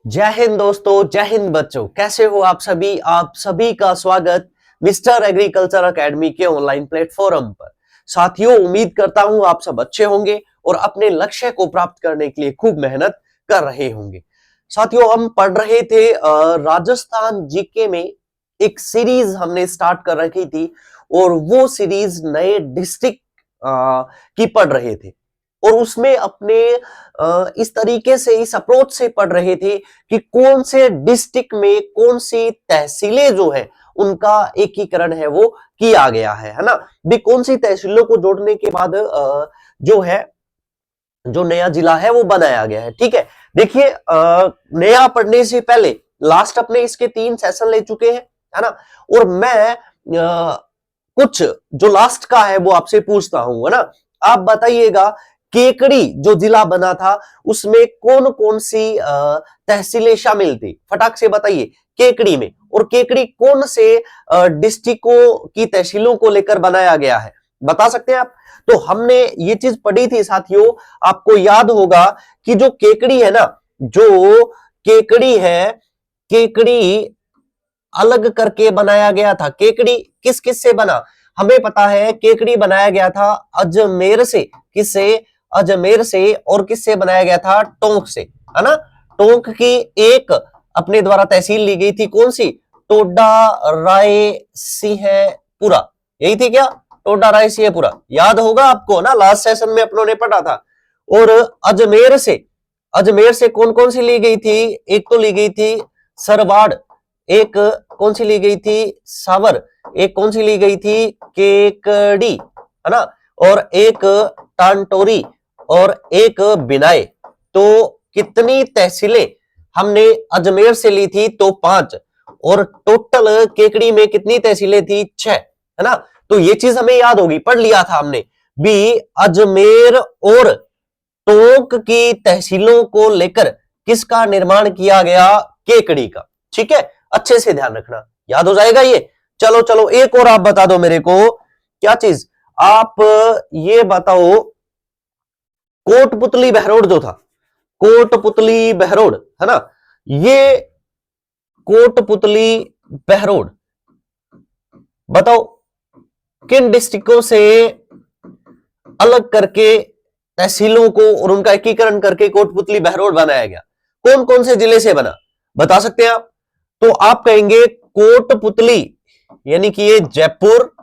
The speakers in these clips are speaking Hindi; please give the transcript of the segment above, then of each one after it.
जय हिंद दोस्तों, जय हिंद बच्चों। कैसे हो आप सभी का स्वागत मिस्टर एग्रीकल्चर एकेडमी के ऑनलाइन प्लेटफॉर्म पर। साथियों, उम्मीद करता हूं आप सब अच्छे होंगे और अपने लक्ष्य को प्राप्त करने के लिए खूब मेहनत कर रहे होंगे। साथियों, हम पढ़ रहे थे राजस्थान जीके में एक सीरीज हमने स्टार्ट कर रखी थी और वो सीरीज नए डिस्ट्रिक्ट की पढ़ रहे थे और उसमें अपने इस तरीके से इस अप्रोच से पढ़ रहे थे कि कौन से डिस्ट्रिक्ट में कौन सी तहसीलें जो है उनका एकीकरण है वो किया गया है ना। भी कौन सी तहसीलों को जोड़ने के बाद जो है जो नया जिला है वो बनाया गया है। ठीक है, देखिए नया पढ़ने से पहले लास्ट अपने इसके 3 सेशन ले चुके हैं, है ना। और मैं कुछ जो लास्ट का है वो आपसे पूछता हूं, है ना। आप बताइएगा केकड़ी जो जिला बना था उसमें कौन कौन सी तहसीलें शामिल थी, फटाक से बताइए। केकड़ी में, और केकड़ी कौन से डिस्ट्रिक्टों की तहसीलों को लेकर बनाया गया है, बता सकते हैं आप। तो हमने ये चीज पढ़ी थी साथियों, आपको याद होगा कि जो केकड़ी है ना, जो केकड़ी है, केकड़ी अलग करके बनाया गया था। केकड़ी किस किस से बना, हमें पता है केकड़ी बनाया गया था अजमेर से। किससे? अजमेर से। और किससे बनाया गया था? टोंक से, है ना। टोंक की एक अपने द्वारा तहसील ली गई थी, कौन सी? टोडा रायसिंहपुरा, यही थी क्या? टोडा रायसिंहपुरा, याद होगा आपको ना, लास्ट सेशन में अपनों ने पढ़ा था। और अजमेर से कौन कौन सी ली गई थी? एक तो ली गई थी सरवाड़, एक कौन सी ली गई थी? सावर, एक कौन सी ली गई थी? केकड़ी, है ना। और एक टांटोरी और एक बिनाई। तो कितनी तहसीलें हमने अजमेर से ली थी? तो 5। और टोटल केकड़ी में कितनी तहसीलें थी? 6, है ना। तो ये चीज हमें याद होगी, पढ़ लिया था हमने भी। अजमेर और टोंक की तहसीलों को लेकर किसका निर्माण किया गया? केकड़ी का। ठीक है, अच्छे से ध्यान रखना, याद हो जाएगा ये। चलो चलो, एक और आप बता दो मेरे को, क्या चीज? आप ये बताओ, कोटपुतली बहरोड जो था, कोटपुतली बहरोड, है ना, ये कोटपुतली बहरोड बताओ किन डिस्ट्रिक्टों से अलग करके तहसीलों को और उनका एकीकरण करके कोटपुतली बहरोड बनाया गया? कौन कौन से जिले से बना, बता सकते हैं आप? तो आप कहेंगे कोटपुतली यानी कि ये जयपुर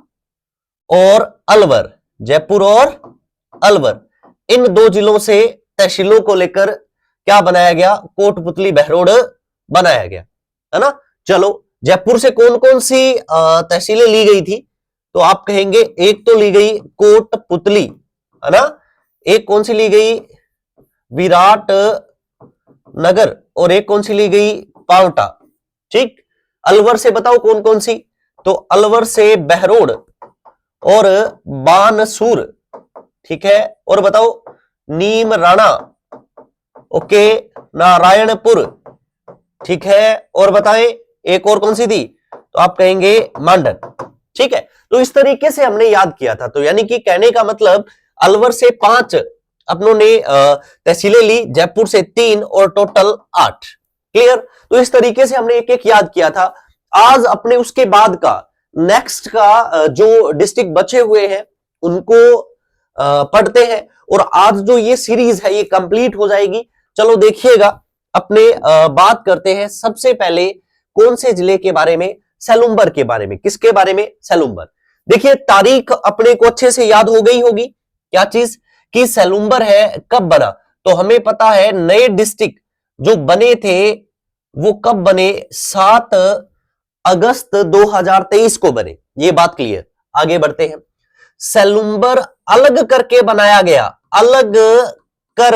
और अलवर, जयपुर और अलवर, इन 2 जिलों से तहसीलों को लेकर क्या बनाया गया? कोटपुतली बहरोड बनाया गया, है ना। चलो, जयपुर से कौन कौन सी तहसीलें ली गई थी? तो आप कहेंगे एक तो ली गई कोटपुतली, है ना। एक कौन सी ली गई? विराट नगर। और एक कौन सी ली गई? पावटा। ठीक। अलवर से बताओ कौन कौन सी? तो अलवर से बहरोड और बानसूर, ठीक है। और बताओ नीम राणा, ओके, नारायणपुर, ठीक है। और बताएं एक और कौन सी थी? तो आप कहेंगे मांडन। ठीक है, तो इस तरीके से हमने याद किया था। तो यानी कि कहने का मतलब अलवर से 5 अपनों ने तहसीलें ली, जयपुर से 3 और टोटल 8। क्लियर? तो इस तरीके से हमने एक एक याद किया था। आज अपने उसके बाद का नेक्स्ट का जो डिस्ट्रिक्ट बचे हुए हैं उनको पढ़ते हैं और आज जो ये सीरीज है ये कंप्लीट हो जाएगी। चलो देखिएगा, अपने बात करते हैं सबसे पहले कौन से जिले के बारे में? सेलुम्बर के बारे में। किसके बारे में? सेलुम्बर। देखिए तारीख अपने को अच्छे से याद हो गई होगी, क्या चीज? कि सेलुम्बर है कब बना। तो हमें पता है नए डिस्ट्रिक्ट जो बने थे वो कब बने? 7 अगस्त 2023 को बने, ये बात क्लियर। आगे बढ़ते हैं। सेलुम्बर अलग करके बनाया गया, अलग कर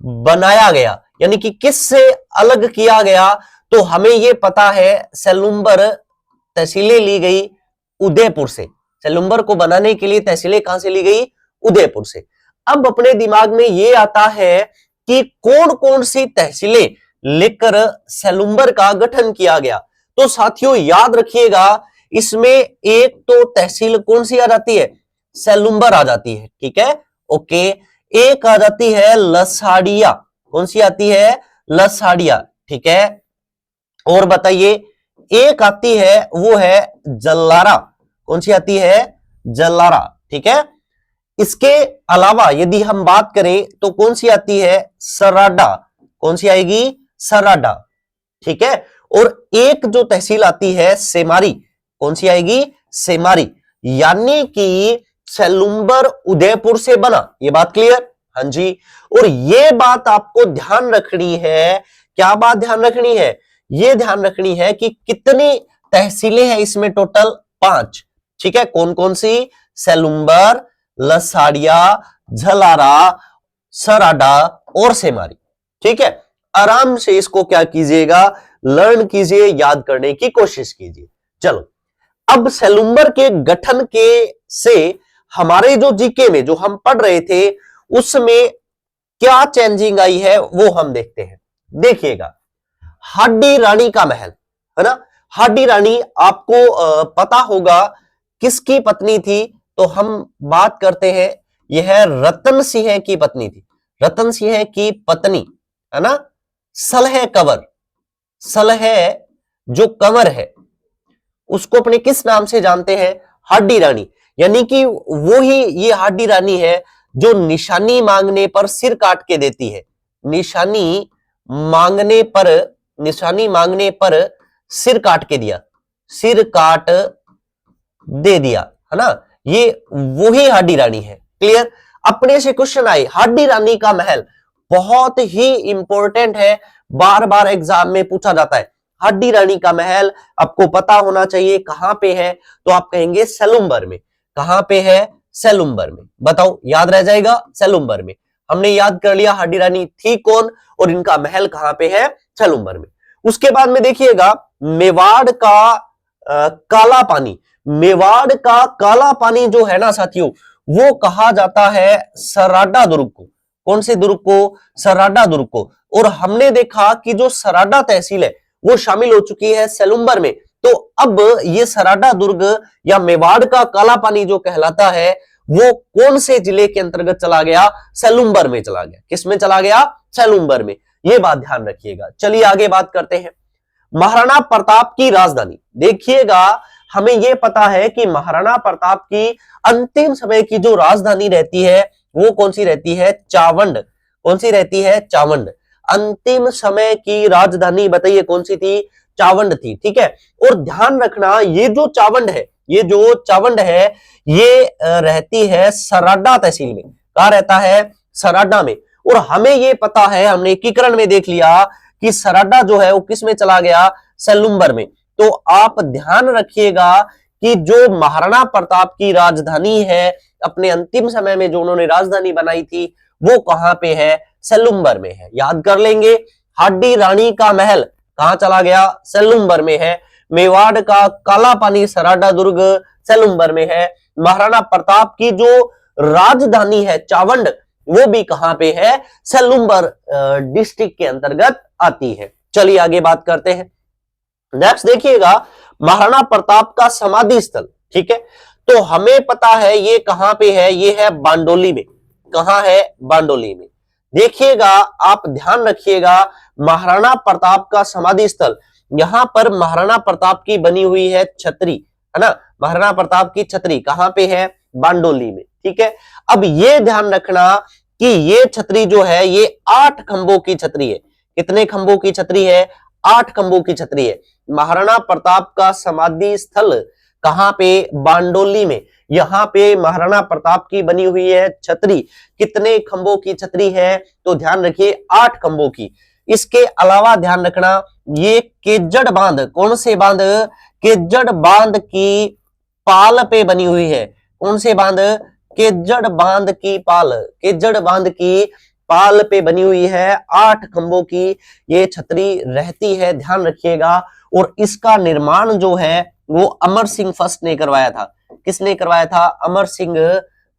बनाया गया, यानी कि किससे अलग किया गया? तो हमें यह पता है सेलुम्बर तहसीलें ली गई उदयपुर से। सेलुम्बर को बनाने के लिए तहसीलें कहां से ली गई? उदयपुर से। अब अपने दिमाग में यह आता है कि कौन कौन सी तहसीलें लेकर सेलुम्बर का गठन किया गया। तो साथियों याद रखिएगा, इसमें एक तो तहसील कौन सी आ जाती है? सेलुम्बर आ जाती है, ठीक है, ओके। एक आ जाती है लसाड़िया, कौन सी आती है? लसाड़िया। ठीक है। और बताइए एक आती है वो है जल्लारा, कौन सी आती है? जल्लारा, ठीक है। इसके अलावा यदि हम बात करें तो कौन सी आती है? सराडा, कौन सी आएगी? सराडा, ठीक है। और एक जो तहसील आती है सेमारी, कौन सी आएगी? सेमारी, यानी कि सेलुम्बर उदयपुर से बना, ये बात क्लियर? हाँ जी। और ये बात आपको ध्यान रखनी है, क्या बात ध्यान रखनी है? ये ध्यान रखनी है कि कितनी तहसीलें हैं इसमें, टोटल 5, ठीक है। कौन कौन सी? सेलुम्बर, लसाड़िया, झलारा, सराडा और सेमारी, ठीक है। आराम से इसको क्या कीजिएगा, लर्न कीजिए, याद करने की कोशिश कीजिए। चलो अब सेलुम्बर के गठन के से हमारे जो जीके में जो हम पढ़ रहे थे उसमें क्या चेंजिंग आई है वो हम देखते हैं। देखिएगा, हाडी रानी का महल, है ना। हाडी रानी आपको पता होगा किसकी पत्नी थी, तो हम बात करते हैं यह रतन सिंह की पत्नी थी। रतन सिंह की पत्नी, है ना। सलह कंवर, सलह जो कंवर है उसको अपने किस नाम से जानते हैं? हाडी रानी, यानी कि वो ही ये हाडी रानी है जो निशानी मांगने पर सिर काट के देती है। निशानी मांगने पर, निशानी मांगने पर सिर काट के दिया, सिर काट दे दिया, है ना। ये वही हाडी रानी है। क्लियर? अपने से क्वेश्चन आए, हाडी रानी का महल बहुत ही इंपॉर्टेंट है, बार बार एग्जाम में पूछा जाता है। हाडी रानी का महल आपको पता होना चाहिए कहां पे है, तो आप कहेंगे सेलुम्बर में। कहां पे है? सेलुम्बर में। बताओ, याद रह जाएगा? सेलुम्बर में। हमने याद कर लिया हाडी रानी थी कौन और इनका महल कहां पे है? सेलुम्बर में। उसके बाद में देखिएगा मेवाड़ का काला पानी, मेवाड़ का काला पानी जो है ना साथियों, वो कहा जाता है सराडा दुर्ग को। कौन से दुर्ग को? सराडा दुर्ग को। और हमने देखा कि जो सराडा तहसील है वो शामिल हो चुकी है सेलुम्बर में। तो अब ये सराडा दुर्ग या मेवाड़ का काला पानी जो कहलाता है वो कौन से जिले के अंतर्गत चला गया? सेलुम्बर में चला गया। किस में चला गया? सेलुम्बर में। ये बात ध्यान रखिएगा। चलिए आगे बात करते हैं। महाराणा प्रताप की राजधानी, देखिएगा हमें यह पता है कि महाराणा प्रताप की अंतिम समय की जो राजधानी रहती है वो कौन सी रहती है? चावंड। कौन सी रहती है? चावंड। अंतिम समय की राजधानी बताइए कौन सी थी? चावंड थी, ठीक है। और ध्यान रखना ये जो चावंड है, ये जो चावंड है ये रहती है सराडा तहसील में। कहां रहता है? सराडा में। और हमें ये पता है, हमने एकीकरण में देख लिया कि सराडा जो है वो किस में चला गया? सेलुम्बर में। तो आप ध्यान रखिएगा कि जो महाराणा प्रताप की राजधानी है, अपने अंतिम समय में जो उन्होंने राजधानी बनाई थी वो कहां पे है? सेलुम्बर में है। याद कर लेंगे, हाडी रानी का महल कहां चला गया? सेलुम्बर में है। मेवाड़ का काला पानी सराडा दुर्ग सेलुम्बर में है। महाराणा प्रताप की जो राजधानी है चावंड वो भी कहां पे है? सेलुम्बर डिस्ट्रिक्ट के अंतर्गत आती है। चलिए आगे बात करते हैं। नेक्स्ट देखिएगा, महाराणा प्रताप का समाधि स्थल, ठीक है। तो हमें पता है ये कहां पे है? ये है बांडोली में। कहां है? बांडोली में। देखिएगा, आप ध्यान रखिएगा, महाराणा प्रताप का समाधि स्थल, यहां पर महाराणा प्रताप की बनी हुई है छतरी, है ना। महाराणा प्रताप की छतरी कहां पे है? बांडोली में, ठीक है। अब ये ध्यान रखना कि ये छतरी जो है ये 8 खंभों की छतरी है। कितने खंभों की छतरी है? 8 खंभों की छतरी है। महाराणा प्रताप का समाधि स्थल कहां पे? बांडोली में। यहां पे महाराणा प्रताप की बनी हुई है छतरी। कितने खंभों की छतरी है? तो ध्यान रखिए 8 खंभों की। इसके अलावा ध्यान रखना ये केजड़ बांध, कौन से बांध? केजड़ बांध की पाल पे बनी हुई है। कौन से बांध? केजड़ बांध की पाल, केजड़ बांध की पाल पे बनी हुई है। 8 खंभों की ये छतरी रहती है, ध्यान रखिएगा। और इसका निर्माण जो है वो अमर सिंह फर्स्ट ने करवाया था। किसने करवाया था? अमर सिंह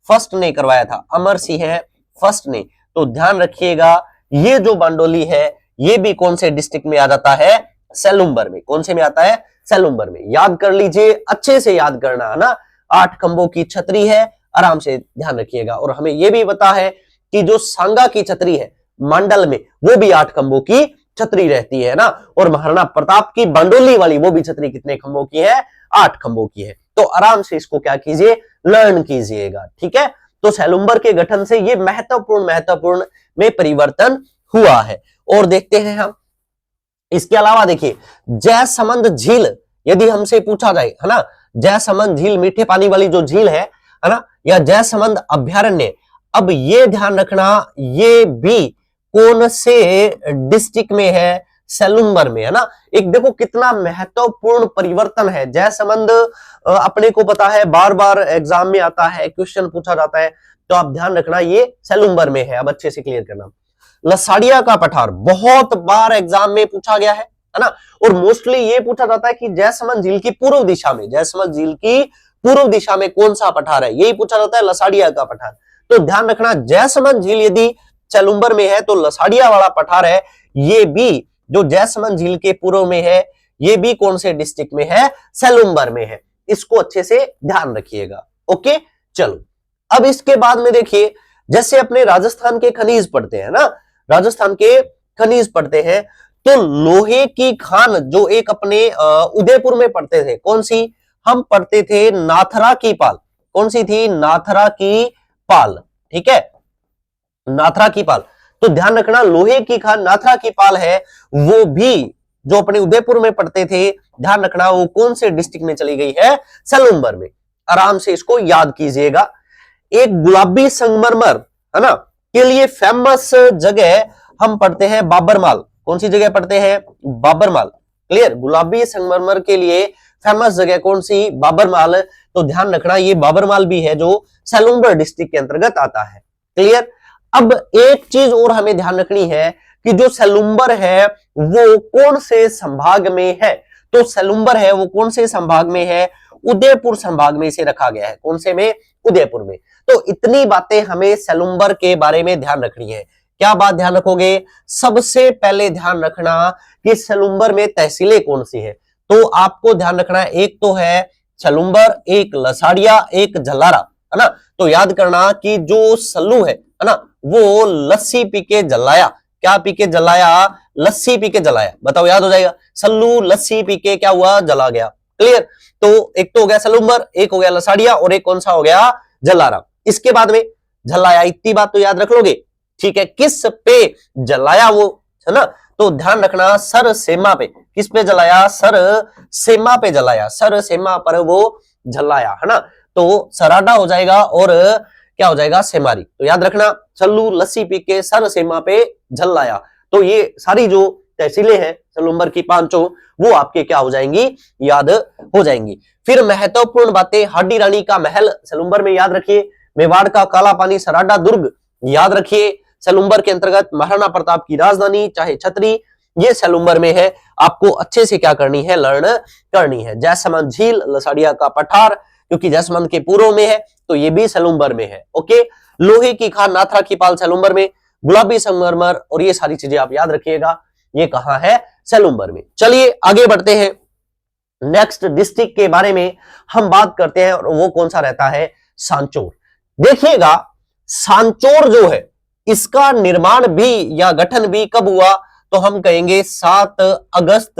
फर्स्ट ने करवाया था। अमर सिंह फर्स्ट ने। तो ध्यान रखिएगा ये जो बांडोली है ये भी कौन से डिस्ट्रिक्ट में आ जाता है? सेलुम्बर में। कौन से में आता है? सेलुम्बर में। याद कर लीजिए, अच्छे से याद करना, है ना। 8 खंभों की छतरी है, आराम से ध्यान रखिएगा। और हमें यह भी पता है कि जो सांगा की छतरी है मंडल में वो भी 8 खंभों की छतरी रहती है ना। और महाराणा प्रताप की बांडोली वाली वो भी छतरी कितने खंभों की है? 8 खंभों की है। तो आराम से इसको क्या कीजिए, लर्न कीजिएगा, ठीक है। तो सैलुम्बर के गठन से ये महत्वपूर्ण में परिवर्तन हुआ है। और देखते हैं हम इसके अलावा, देखिए जयसमंद झील यदि हमसे पूछा जाए, है ना, जयसमंद झील मीठे पानी वाली जो झील है ना, या जयसमंद अभ्यारण्य, अब ये ध्यान रखना ये भी कौन से डिस्ट्रिक्ट में है? सैलुम्बर में, है ना। एक देखो कितना महत्वपूर्ण परिवर्तन है। जयसमंद अपने को पता है, बार बार एग्जाम में आता है, क्वेश्चन पूछा जाता है, तो आप ध्यान रखना ये सैलुम्बर में है। अब अच्छे से क्लियर करना। लसाड़िया का पठार बहुत बार एग्जाम में पूछा गया है ना। और मोस्टली ये पूछा जाता है कि जयसमंद झील की पूर्व दिशा में, जयसमंद झील की पूर्व दिशा में कौन सा पठार है, यही पूछा जाता है, लसाड़िया का पठार। तो ध्यान रखना जयसमंद झील यदि सैलुम्बर में है तो लसाड़िया वाला पठार है, ये भी जो जयसमंद झील के पूर्व में है, ये भी कौन से डिस्ट्रिक्ट में है? सैलुम्बर में है। इसको अच्छे से ध्यान रखिएगा। ओके, चलो अब इसके बाद में देखिए, जैसे अपने राजस्थान के खनिज पढ़ते हैं ना, राजस्थान के खनिज पढ़ते हैं, तो लोहे की खान जो एक अपने उदयपुर में पढ़ते थे, कौन सी? हम पढ़ते थे नाथरा की पाल। कौन सी थी? नाथरा की पाल, ठीक है, नाथरा की पाल। तो ध्यान रखना लोहे की खान नाथरा की पाल है, वो भी जो अपने उदयपुर में पढ़ते थे, ध्यान रखना वो कौन से डिस्ट्रिक्ट में चली गई है? सैलुम्बर में। आराम से इसको याद कीजिएगा। एक गुलाबी संगमरमर, है ना, के लिए फेमस जगह हम पढ़ते हैं बाबरमाल। कौन सी जगह पढ़ते हैं? बाबरमाल। क्लियर? गुलाबी संगमरमर के लिए फेमस जगह कौन सी? बाबरमाल। तो ध्यान रखना ये बाबरमाल भी है जो सैलुम्बर डिस्ट्रिक्ट के अंतर्गत आता है। क्लियर? अब एक चीज और हमें ध्यान रखनी है कि जो सैलुम्बर है वो कौन से संभाग में है? तो सैलुम्बर है वो कौन से संभाग में है? उदयपुर संभाग में इसे रखा गया है। कौन से में? उदयपुर में। तो इतनी बातें हमें सैलुम्बर के बारे में ध्यान रखनी है। क्या बात ध्यान रखोगे? सबसे पहले ध्यान रखना कि सैलुम्बर में तहसीलें कौन सी है। तो आपको ध्यान रखना है, एक तो है सैलुम्बर, एक लसाड़िया, एक झल्लारा, है ना। तो याद करना कि जो सल्लू है ना, वो लस्सी पी के जलाया। क्या पी के जलाया? लस्सी पी के जलाया। बताओ, याद हो जाएगा। सल्लू लस्सी पी के क्या हुआ? जला गया। क्लियर? तो एक तो हो गया सैलुम्बर, एक हो गया लसाड़िया, और एक कौन सा हो गया? जलारा। इसके बाद में जलाया, इतनी बात तो याद रख लोगे, ठीक है। किस पे जलाया वो, है ना। तो ध्यान रखना सर सेमा पे। किस पे जलाया? सर सेमा पे जलाया। सर सेमा पर वो जलाया, है ना। तो सराडा हो जाएगा और क्या हो जाएगा? सेमारी। तो याद रखना सल्लू लस्सी पी के सर सेमा पे जलाया। तो ये सारी जो तहसीलें हैं सैलुम्बर की पांचों, वो आपके क्या हो जाएंगी? याद हो जाएंगी। फिर महत्वपूर्ण बातें, हाडी रानी का महल सैलुम्बर में याद रखिए। मेवाड़ का काला पानी सराडा दुर्ग याद रखिए। सैलुम्बर के अंतर्गत महाराणा प्रताप की राजधानी चाहे छतरी, ये सैलुम्बर में है। आपको अच्छे से क्या करनी है? लर्न करनी है। जयसमंद झील, लसाड़िया का पठार, क्योंकि जयसमंद के पूर्व में है तो ये भी सैलुम्बर में है। ओके, लोहे की खान नाथरा की पाल सैलुम्बर में, गुलाबी संगमरमर और ये सारी चीजें आप याद रखिएगा, ये कहां है? सैलुम्बर में। चलिए आगे बढ़ते हैं। नेक्स्ट डिस्ट्रिक्ट के बारे में हम बात करते हैं और वो कौन सा रहता है? सांचौर। देखिएगा सांचौर जो है इसका निर्माण भी या गठन भी कब हुआ? तो हम कहेंगे 7 अगस्त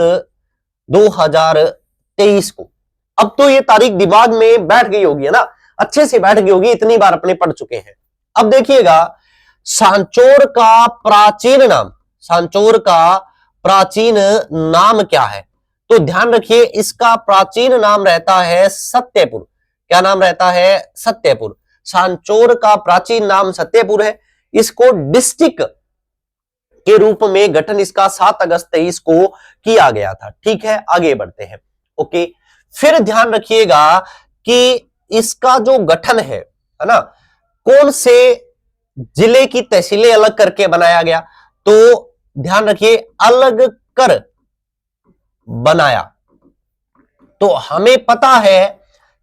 2023 को। अब तो ये तारीख दिमाग में बैठ गई होगी, है ना, अच्छे से बैठ गई होगी, इतनी बार अपने पढ़ चुके हैं। अब देखिएगा सांचौर का प्राचीन नाम, सांचौर का प्राचीन नाम क्या है? तो ध्यान रखिए इसका प्राचीन नाम रहता है सत्यपुर। क्या नाम रहता है? सत्यपुर। सांचौर का प्राचीन नाम सत्यपुर है। इसको डिस्ट्रिक्ट के रूप में गठन इसका 7 अगस्त 23 को किया गया था। ठीक है, आगे बढ़ते हैं। ओके, फिर ध्यान रखिएगा कि इसका जो गठन है ना, कौन से जिले की तहसीलें अलग करके बनाया गया? तो ध्यान रखिए अलग कर बनाया। तो हमें पता है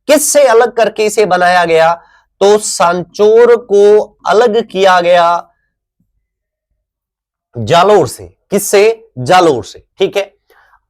किससे अलग करके इसे बनाया गया? तो सांचौर को अलग किया गया जालोर से। किससे? जालोर से। ठीक है,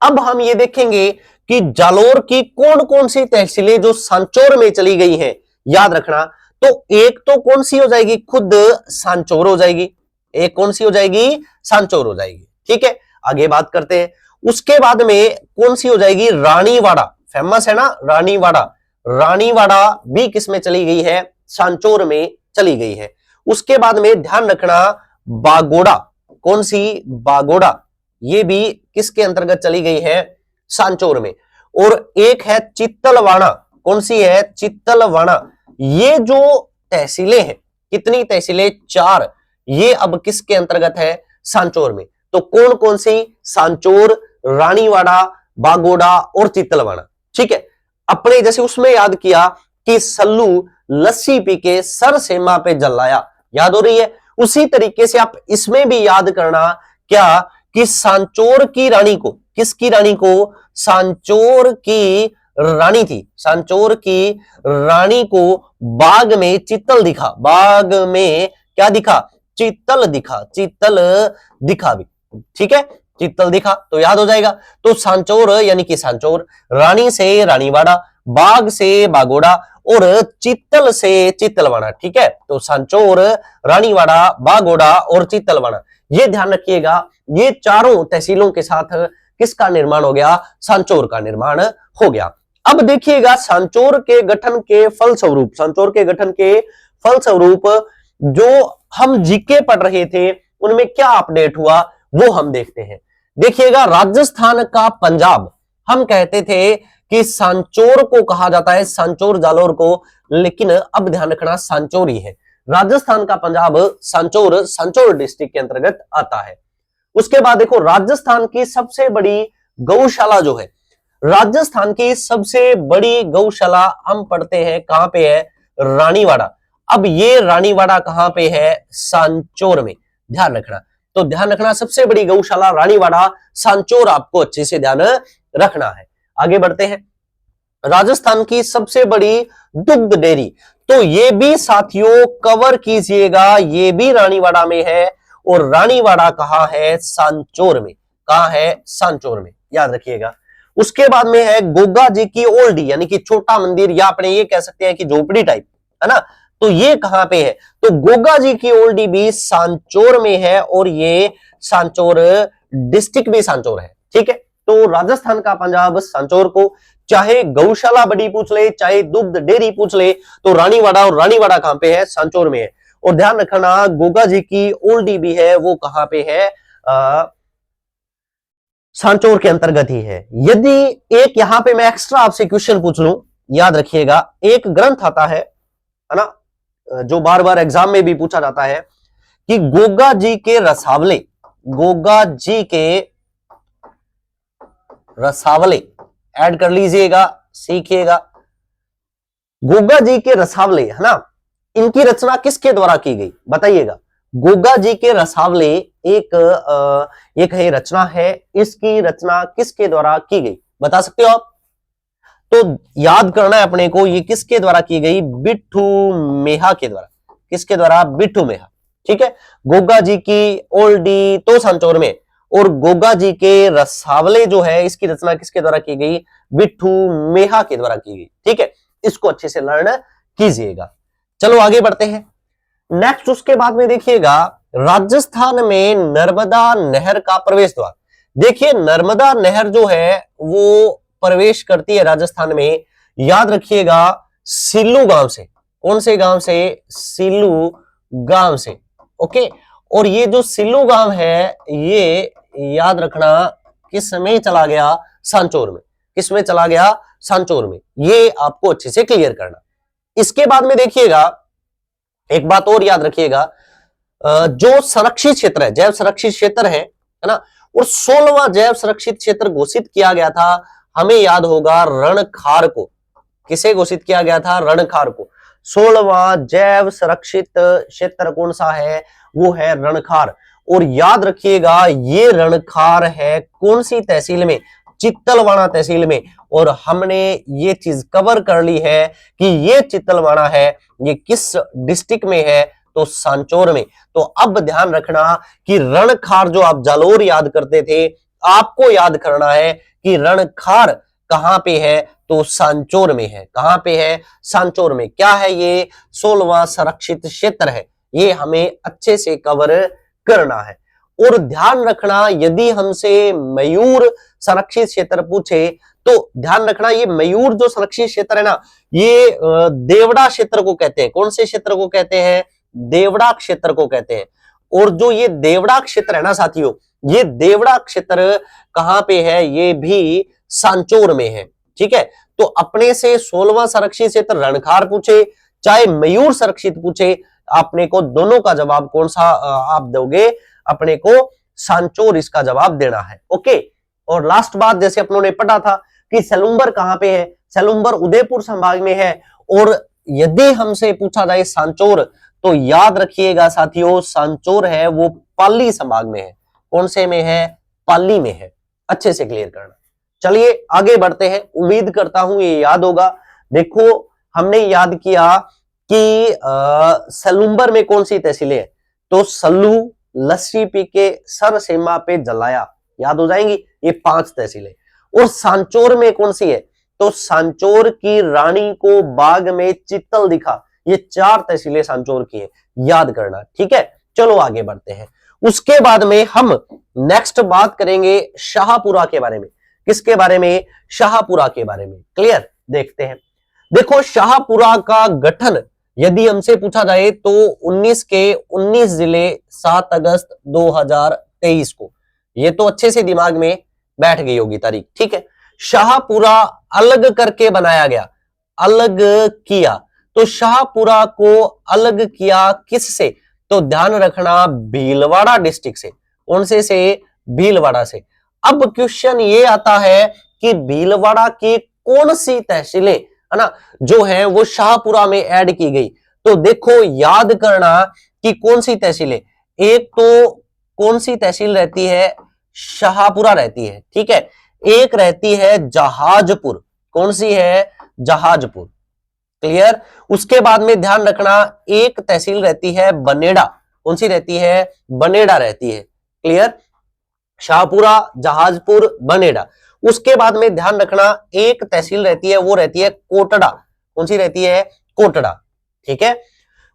अब हम ये देखेंगे कि जालोर की कौन कौन सी तहसीलें जो सांचौर में चली गई हैं, याद रखना। तो एक तो कौन सी हो जाएगी? खुद सांचौर हो जाएगी। एक कौन सी हो जाएगी? सांचौर हो जाएगी। ठीक है, आगे बात करते हैं। उसके बाद में कौन सी हो जाएगी, रानीवाड़ा, फेमस है ना रानीवाड़ा, रानीवाड़ा भी किसमें चली गई है, सांचौर में चली गई है। उसके बाद में ध्यान रखना बागोड़ा, कौन सी, बागोड़ा, ये भी किसके अंतर्गत चली गई है, सांचौर में। और एक है चित्तलवाड़ा, कौन सी है, चित्तलवाड़ा, ये जो तहसीलें हैं, कितनी तहसीलें, 4, ये अब किसके अंतर्गत है, सांचौर में। तो कौन कौन सी, सांचौर, रानीवाड़ा, बागोड़ा और चित्तलवाड़ा। ठीक है, अपने जैसे उसमें याद किया कि सल्लू लस्सी पी के सर सेमा पे जलाया, याद हो रही है, उसी तरीके से आप इसमें भी याद करना क्या, कि सांचौर की रानी को, किसकी रानी को, सांचौर की रानी थी, सांचौर की रानी को बाग में चित्तल दिखा, बाग में क्या दिखा, चित्तल दिखा, चित्तल दिखा भी, ठीक है, चित्तल दिखा, तो याद हो जाएगा। तो सांचौर यानी कि सांचौर, रानी से रानीवाड़ा, बाग से बागोड़ा और चित्तल से चित्तलवाड़ा, ठीक है। तो सांचौर, रानीवाड़ा, बागोड़ा और चित्तलवाड़ा, ये ध्यान रखिएगा, ये चारों तहसीलों के साथ किसका निर्माण हो गया, सांचौर का निर्माण हो गया। अब देखिएगा सांचौर के गठन के फलस्वरूप, सांचौर के गठन के फलस्वरूप जो हम जीके पढ़ रहे थे उनमें क्या अपडेट हुआ वो हम देखते हैं। देखिएगा राजस्थान का पंजाब, हम कहते थे कि सांचौर को कहा जाता है, सांचौर जालोर को, लेकिन अब ध्यान रखना सांचौर ही है। राजस्थान का पंजाब सांचौर, सांचौर डिस्ट्रिक्ट के अंतर्गत आता है। उसके बाद देखो राजस्थान की सबसे बड़ी गौशाला जो है, राजस्थान की सबसे बड़ी गौशाला हम पढ़ते हैं कहां पे है, रानीवाड़ा। अब ये रानीवाड़ा कहां पे है, सांचौर में, ध्यान रखना। तो ध्यान रखना सबसे बड़ी गौशाला रानीवाड़ा, सांचौर, आपको अच्छे से ध्यान रखना है। आगे बढ़ते हैं, राजस्थान की सबसे बड़ी दुग्ध डेयरी, तो ये भी साथियों कवर कीजिएगा, ये भी रानीवाड़ा में है और रानीवाड़ा कहां है, सांचौर में, कहां है, सांचौर में, याद रखिएगा। उसके बाद में है गोगा जी की ओल्डी, यानी कि छोटा मंदिर, या अपने ये कह सकते हैं कि झोपड़ी टाइप, है ना, तो ये कहां पे है, तो गोगा जी की ओल्डी भी सांचौर में है और ये सांचौर डिस्ट्रिक्ट भी सांचौर है, ठीक है। तो राजस्थान का पंजाब सांचौर को, चाहे गौशाला बड़ी पूछ ले, चाहे दुग्ध डेयरी पूछ ले, तो रानीवाड़ा, और रानीवाड़ा कहां पे है, सांचौर में है। और ध्यान रखना गोगा जी की ओल्डी भी है, वो कहां पे है, सांचौर के अंतर्गत ही है। यदि एक यहां पे मैं एक्स्ट्रा आपसे क्वेश्चन पूछ लूं, याद रखिएगा, एक ग्रंथ आता है ना, जो बार बार एग्जाम में भी पूछा जाता है कि गोगा जी के रसावले, गोगा जी के रसावले, ऐड कर लीजिएगा, सीखिएगा, गोगा जी के रसावले, है ना, इनकी रचना किसके द्वारा की गई, बताइएगा। गोगा जी के रसावले एक है रचना है, इसकी रचना किसके द्वारा की गई, बता सकते हो आप। तो याद करना है अपने को, ये किसके द्वारा की गई, बिट्ठू मेहा के द्वारा, किसके द्वारा, बिट्ठू मेहा, ठीक है। गोगा जी की ओल्डी तो सांचौर में, और गोगा जी के रसावले जो है इसकी रचना किसके द्वारा की गई, बिट्ठू मेहा के द्वारा की गई, ठीक है। इसको अच्छे से लर्न कीजिएगा। चलो आगे बढ़ते हैं नेक्स्ट। उसके बाद में देखिएगा राजस्थान में नर्मदा नहर का प्रवेश द्वार, देखिए नर्मदा नहर जो है वो प्रवेश करती है राजस्थान में, याद रखिएगा सिल्लू गांव से, कौन से गांव से, सिल्लू गांव से, ओके। और ये जो सिल्लू गांव है ये याद रखना किस में चला गया, सांचौर में, किस में चला गया, सांचौर में, ये आपको अच्छे से क्लियर करना। इसके बाद में देखिएगा एक बात और याद रखिएगा, जो संरक्षित क्षेत्र है, जैव संरक्षित क्षेत्र है ना, और 16वां जैव संरक्षित क्षेत्र घोषित किया गया था, हमें याद होगा रणखार को, किसे घोषित किया गया था, रणखार को। 16वां जैव संरक्षित क्षेत्र कौन सा है, वो है रणखार। और याद रखिएगा ये रणखार है कौन सी तहसील में, चित्तलवाड़ा तहसील में। और हमने ये चीज कवर कर ली है कि ये चित्तलवाड़ा है, ये किस डिस्ट्रिक्ट में है, तो सांचौर में। तो अब ध्यान रखना कि रणखार जो आप जालोर याद करते थे, आपको याद करना है कि रणखार कहां पे है, तो सांचौर में है, कहां पे है, सांचौर में। क्या है ये, 16वां संरक्षित क्षेत्र है, ये हमें अच्छे से कवर करना है। और ध्यान रखना, यदि हमसे मयूर संरक्षित क्षेत्र पूछे तो ध्यान रखना, ये मयूर जो संरक्षित क्षेत्र है ना, ये देवड़ा क्षेत्र को कहते हैं। कौन से क्षेत्र को कहते हैं? देवड़ा क्षेत्र को कहते हैं। और जो ये देवड़ा क्षेत्र है ना साथियों, ये देवड़ा क्षेत्र कहां पे है? ये भी सांचौर में है। ठीक है, तो अपने से 16वां संरक्षित क्षेत्र रणखार पूछे चाहे मयूर संरक्षित पूछे, आपने को दोनों का जवाब कौन सा आप दोगे? अपने को सांचौर इसका जवाब देना है। ओके, और लास्ट बात, जैसे अपनों ने पढ़ा था कि सेलुम्बर कहां पे है? सेलुम्बर उदयपुर संभाग में है। और यदि हमसे पूछा जाए सांचौर, तो याद रखिएगा साथियों, सांचौर है वो पाली संभाग में है। कौन से में है? पाली में है। अच्छे से क्लियर करना। चलिए आगे बढ़ते हैं, उम्मीद करता हूं ये याद होगा। देखो, हमने याद किया कि सेलुम्बर में कौन सी तहसीलें हैं? तो सल्लू, लस्सी पी के, सर सीमा पे जलाया, याद हो जाएंगी ये 5 तहसीलें। और सांचौर में कौन सी है? तो सांचौर की रानी को बाग में चित्तल दिखा, ये 4 तहसीलें सांचौर की है, याद करना। ठीक है, चलो आगे बढ़ते हैं। उसके बाद में हम नेक्स्ट बात करेंगे शाहपुरा के बारे में। किसके बारे में? शाहपुरा के बारे में। क्लियर, देखते हैं। देखो, शाहपुरा का गठन यदि हमसे पूछा जाए तो 19 के 19 जिले 7 अगस्त 2023 को, ये तो अच्छे से दिमाग में बैठ गई होगी तारीख। ठीक है, शाहपुरा अलग करके बनाया गया, अलग किया। तो शाहपुरा को अलग किया किससे? तो ध्यान रखना, भीलवाड़ा डिस्ट्रिक्ट से। कौन से? भीलवाड़ा से। अब क्वेश्चन ये आता है कि भीलवाड़ा की कौन सी तहसीलें है ना जो है वो शाहपुरा में ऐड की गई? तो देखो, याद करना कि कौन सी तहसीलें। एक तो कौन सी तहसील रहती है? शाहपुरा रहती है। ठीक है, एक रहती है जहाजपुर। कौन सी है? जहाजपुर। क्लियर। उसके बाद में ध्यान रखना, एक तहसील रहती है बनेड़ा। कौन सी रहती है? बनेड़ा रहती है। क्लियर, शाहपुरा, जहाजपुर, बनेड़ा। उसके बाद में ध्यान रखना, एक तहसील रहती है, वो रहती है कोटड़ा। कौन सी रहती है? कोटड़ा। ठीक है,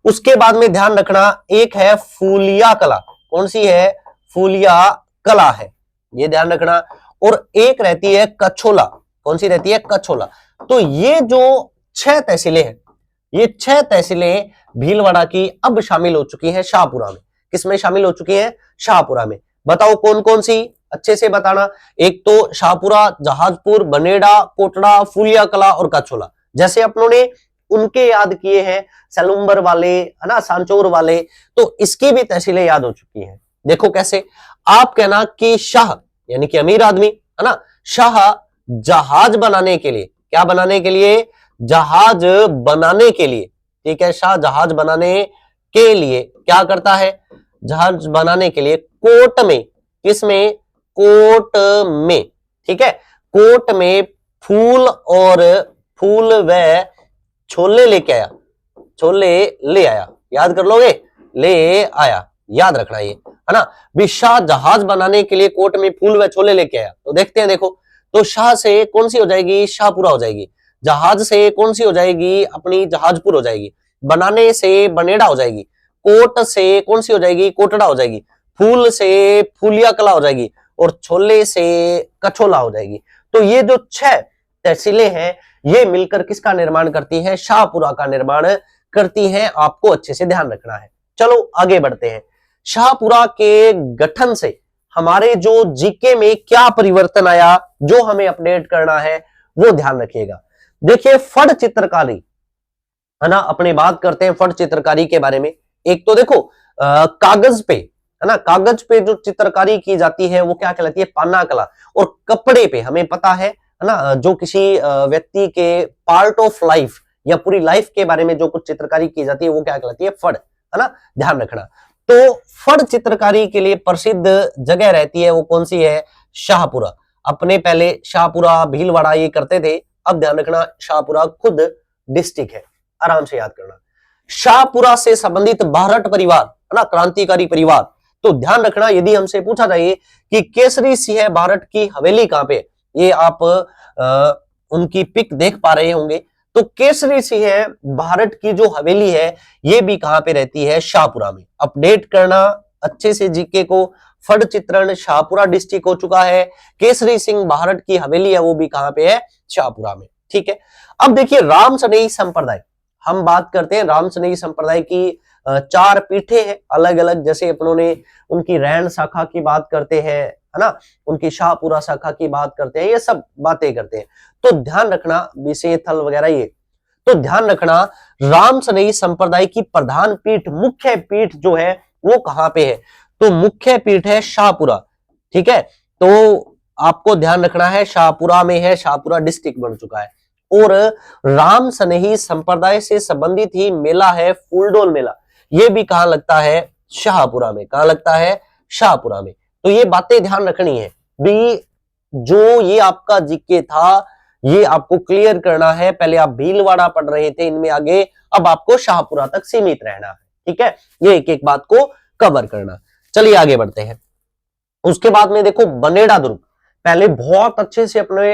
उसके बाद में ध्यान रखना, एक है फूलिया कला। कौन सी है? फूलिया कला है, ये ध्यान रखना। और एक रहती है कछोला। कौन सी रहती है? कछोला। तो ये जो 6 तहसीलें हैं, ये 6 तहसीलें भीलवाड़ा की अब शामिल हो चुकी हैं शाहपुरा में। किसमें शामिल हो चुकी हैं? शाहपुरा में। बताओ कौन कौन सी, अच्छे से बताना। एक तो शाहपुरा, जहाजपुर, बनेड़ा, कोटड़ा, फूलिया कला और कछोला। जैसे अपनों ने उनके याद किए हैं, सेलुम्बर वाले है ना, सांचौर वाले, तो इसकी भी तहसीलें याद हो चुकी हैं। देखो कैसे, आप कहना कि शाह यानी कि अमीर आदमी है ना, शाह जहाज बनाने के लिए, क्या बनाने के लिए? जहाज बनाने के लिए। ठीक है, शाह जहाज बनाने के लिए क्या करता है? जहाज बनाने के लिए कोर्ट में, किसमें? कोर्ट में। ठीक है, कोर्ट में फूल व छोले लेके आया, छोले ले आया, याद कर लोगे, ले आया, याद रखना ये है ना। भी शाह जहाज बनाने के लिए कोर्ट में फूल व छोले लेके आया। तो देखते हैं, देखो, तो शाह से कौन सी हो जाएगी? शाहपुरा हो जाएगी। जहाज से कौन सी हो जाएगी? अपनी जहाजपुर हो जाएगी। बनाने से बनेड़ा हो जाएगी। कोट से कौन सी हो जाएगी? कोटड़ा हो जाएगी। फूल से फूलिया कला हो जाएगी और छोले से कछोला हो जाएगी। तो ये जो 6 तहसीलें हैं, ये मिलकर किसका निर्माण करती हैं? शाहपुरा का निर्माण करती हैं। आपको अच्छे से ध्यान रखना है। चलो आगे बढ़ते हैं। शाहपुरा के गठन से हमारे जो जीके में क्या परिवर्तन आया, जो हमें अपडेट करना है, वो ध्यान रखिएगा। देखिए, फड़ चित्रकारी है ना, अपनी बात करते हैं फड़ चित्रकारी के बारे में। एक तो देखो, कागज पे है ना, कागज पे जो चित्रकारी की जाती है वो क्या कहलाती है? पाना कला। और कपड़े पे हमें पता है ना, जो किसी व्यक्ति के पार्ट ऑफ लाइफ या पूरी लाइफ के बारे में जो कुछ चित्रकारी की जाती है वो क्या कहलाती है? फड़, है ना, ध्यान रखना। तो फड़ चित्रकारी के लिए प्रसिद्ध जगह रहती है, वो कौन सी है? शाहपुरा। अपने पहले शाहपुरा, भीलवाड़ा ये करते थे, अब ध्यान रखना शाहपुरा खुद डिस्ट्रिक्ट है, आराम से याद करना। शाहपुरा से संबंधित बारहट परिवार है ना, क्रांतिकारी परिवार। तो ध्यान रखना, यदि हमसे पूछा जाए कि केसरी सिंह बारहट की हवेली कहां पे, ये आप उनकी पिक देख पा रहे होंगे। तो केसरी सिंह बारहट की जो हवेली है, ये भी कहां पे रहती है? शाहपुरा में। अपडेट करना अच्छे से जीके को, फड़ चित्रण शाहपुरा डिस्ट्रिक्ट हो चुका है। केसरी सिंह बाहरट की हवेली है वो भी कहां पे है, शाहपुरा में। ठीक है, अब देखिए राम सनेही संप्रदाय, हम बात करते हैं राम सनेही संप्रदाय की 4 पीठे हैं अलग अलग, जैसे अपनों ने उनकी रैन शाखा की बात करते हैं, है ना, उनकी शाहपुरा शाखा की बात करते हैं, ये सब बातें करते हैं। तो ध्यान रखना विषेथल वगैरह ये, तो ध्यान रखना राम सनेही संप्रदाय की प्रधान पीठ, मुख्य पीठ जो है वो कहां पे है, तो मुख्य पीठ है शाहपुरा। ठीक है, तो आपको ध्यान रखना है शाहपुरा में है, शाहपुरा डिस्ट्रिक्ट बन चुका है। और राम सनेही संप्रदाय से संबंधित ही मेला है फूलडोल मेला, ये भी कहां लगता है, शाहपुरा में। कहां लगता है, शाहपुरा में। तो ये बातें ध्यान रखनी है भी, जो ये आपका जीके था ये आपको क्लियर करना है। पहले आप भीलवाड़ा पढ़ रहे थे इनमें आगे, अब आपको शाहपुरा तक सीमित रहना है। ठीक है, ये एक एक बात को कवर करना। चलिए आगे बढ़ते हैं। उसके बाद में देखो बनेड़ा दुर्ग, पहले बहुत अच्छे से अपने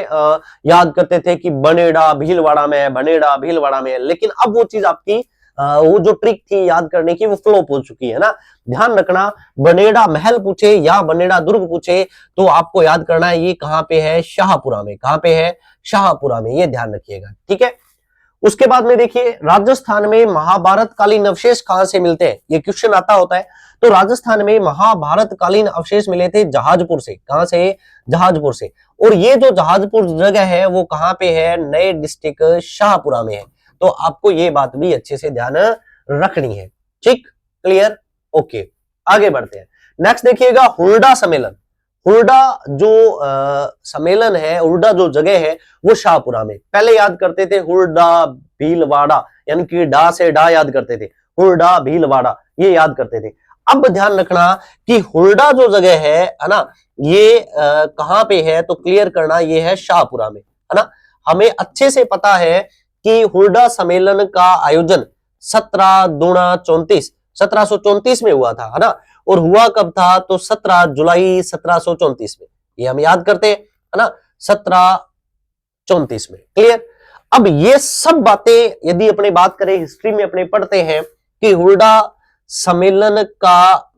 याद करते थे कि बनेड़ा भीलवाड़ा में है, बनेड़ा भीलवाड़ा में है, लेकिन अब वो चीज आपकी वो जो ट्रिक थी याद करने की वो फ्लॉप हो चुकी है ना। ध्यान रखना, बनेड़ा महल पूछे या बनेड़ा दुर्ग पूछे तो आपको याद करना है ये कहां पे है, शाहपुरा में। कहां पे है, शाहपुरा में, ये ध्यान रखिएगा। ठीक है, उसके बाद में देखिए राजस्थान में महाभारत कालीन अवशेष कहां से मिलते हैं, ये क्वेश्चन आता होता है। तो राजस्थान में महाभारत कालीन अवशेष मिले थे जहाजपुर से। कहां से, जहाजपुर से। और ये जो जहाजपुर जगह है वो कहां पे है, नए डिस्ट्रिक्ट शाहपुरा में है। तो आपको ये बात भी अच्छे से ध्यान रखनी है। ठीक, क्लियर, ओके, आगे बढ़ते हैं। नेक्स्ट देखिएगा हुरडा सम्मेलन। हुरडा जो सम्मेलन है, हुरडा जो जगह है वो शाहपुरा में। पहले याद करते थे हुरडा भीलवाड़ा, यानी कि डा से डा याद करते थे, हुरडा भीलवाड़ा ये याद करते थे। अब ध्यान रखना कि हुरडा जो जगह है ना, ये कहां पे है, तो क्लियर करना ये है शाहपुरा में, है ना। हमें अच्छे से पता है कि हुरडा सम्मेलन का आयोजन 1734 में हुआ था, है ना। और हुआ कब था, तो 17 जुलाई 1734 में, ये हम याद करते हैं, है ना, 1734 में। क्लियर। अब ये सब बातें यदि अपने बात करें हिस्ट्री में अपने पढ़ते हैं कि हुरडा सम्मेलन का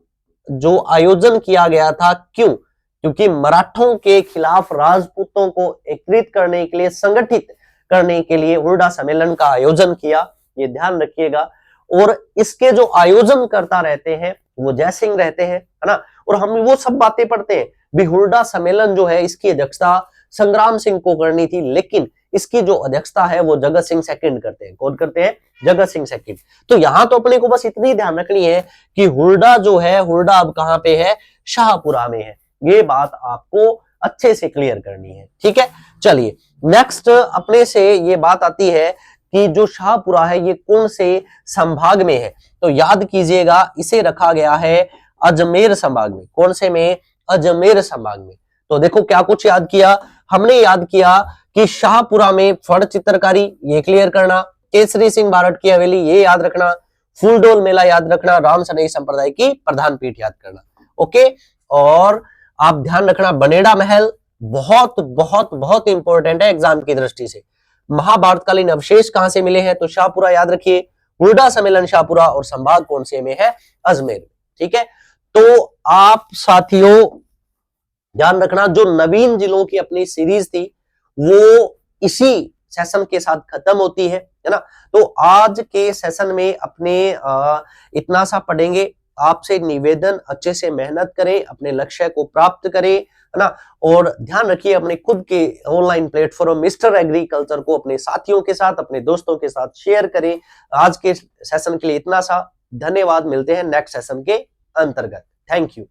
जो आयोजन किया गया था, क्यों, क्योंकि मराठों के खिलाफ राजपूतों को एकत्रित करने के लिए, संगठित करने के लिए हुरडा सम्मेलन का आयोजन किया, ये ध्यान रखिएगा। और इसके जो आयोजन करता रहते हैं वो जयसिंह रहते हैं, है ना। और हम वो सब बातें पढ़ते हैं भी हुरडा सम्मेलन जो है इसकी अध्यक्षता संग्राम सिंह को करनी थी, लेकिन इसकी जो अध्यक्षता है वो जगत सिंह सेकंड करते हैं। कौन करते हैं, जगत सिंह सेकंड। तो यहां तो अपने को बस इतनी ध्यान रखनी है कि हुरडा जो है, हुरडा अब कहां पे है, शाहपुरा में है। ये बात आपको अच्छे से क्लियर करनी है। ठीक है, चलिए नेक्स्ट अपने से ये बात आती है कि जो शाहपुरा है ये कौन से संभाग में है, तो याद कीजिएगा इसे रखा गया है अजमेर संभाग में। कौन से में, अजमेर संभाग में। तो देखो क्या कुछ याद किया हमने, याद किया कि शाहपुरा में फड़ चित्रकारी, ये क्लियर करना, केसरी सिंह बारट की हवेली ये याद रखना, फूलडोल मेला याद रखना, राम सनेही संप्रदाय की प्रधान पीठ याद करना। ओके, और आप ध्यान रखना बनेड़ा महल बहुत बहुत बहुत इंपॉर्टेंट है एग्जाम की दृष्टि से। महाभारतकालीन अवशेष कहां से मिले हैं, तो शाहपुरा याद रखिए, हुरडा सम्मेलन शाहपुरा, और संभाग कौन से में है, अजमेर। ठीक है, तो आप साथियों ध्यान रखना जो नवीन जिलों की अपनी सीरीज थी वो इसी सेशन के साथ खत्म होती है ना। तो आज के सेशन में अपने इतना सा पढ़ेंगे। आपसे निवेदन अच्छे से मेहनत करें, अपने लक्ष्य को प्राप्त करें, है ना। और ध्यान रखिए अपने खुद के ऑनलाइन प्लेटफॉर्म मिस्टर एग्रीकल्चर को अपने साथियों के साथ, अपने दोस्तों के साथ शेयर करें। आज के सेशन के लिए इतना सा, धन्यवाद, मिलते हैं नेक्स्ट सेशन के अंतर्गत। Thank you.